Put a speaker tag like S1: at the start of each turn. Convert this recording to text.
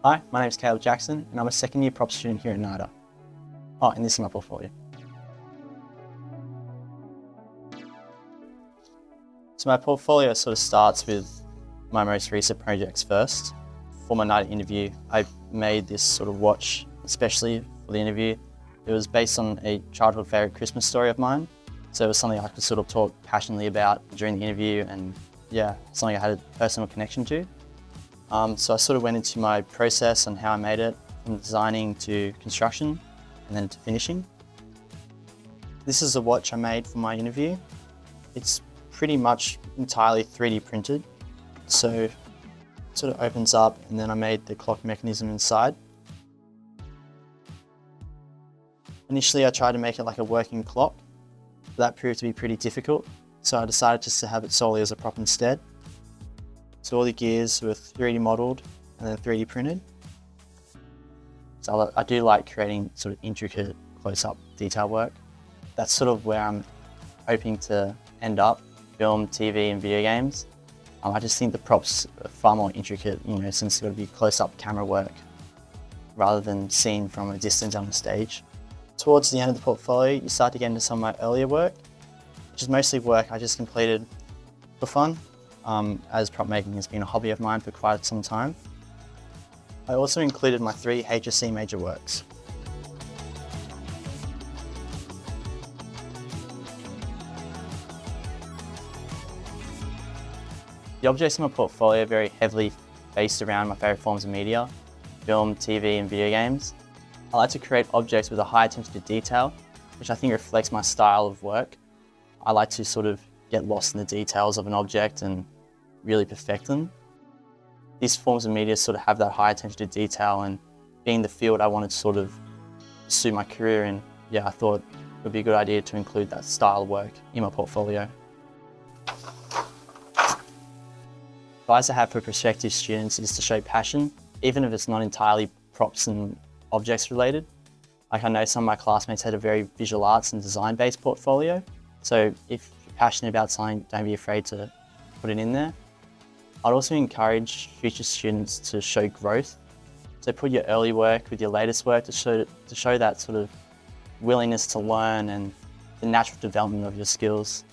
S1: Hi, my name is Caleb Jackson and I'm a second year prop student here at NIDA. Oh, and this is my portfolio. So my portfolio sort of starts with my most recent projects first. For my NIDA interview, I made this sort of watch especially for the interview. It was based on a childhood favourite Christmas story of mine. So it was something I could sort of talk passionately about during the interview and yeah, something I had a personal connection to. So I sort of went into my process and how I made it, from designing to construction and then to finishing. This is a watch I made for my interview. It's pretty much entirely 3D printed. So it sort of opens up and then I made the clock mechanism inside. Initially I tried to make it like a working clock. That proved to be pretty difficult, so I decided just to have it solely as a prop instead. So all the gears were 3D modelled and then 3D printed. So I do like creating sort of intricate close-up detail work. That's sort of where I'm hoping to end up, film, TV and video games. I just think the props are far more intricate, since it's got to be close-up camera work rather than seen from a distance on the stage. Towards the end of the portfolio, you start to get into some of my earlier work, which is mostly work I just completed for fun, as prop making has been a hobby of mine for quite some time. I also included my 3 HSC major works. The objects in my portfolio are very heavily based around my favourite forms of media, film, TV and video games. I like to create objects with a high attention to detail, which I think reflects my style of work. I like to sort of get lost in the details of an object and really perfect them. These forms of media sort of have that high attention to detail, and being the field I wanted to sort of pursue my career in, yeah, I thought it would be a good idea to include that style of work in my portfolio. Advice I have for prospective students is to show passion, even if it's not entirely props and objects related. Like I know some of my classmates had a very visual arts and design based portfolio. So if you're passionate about something, don't be afraid to put it in there. I'd also encourage future students to show growth. So put your early work with your latest work to show that sort of willingness to learn and the natural development of your skills.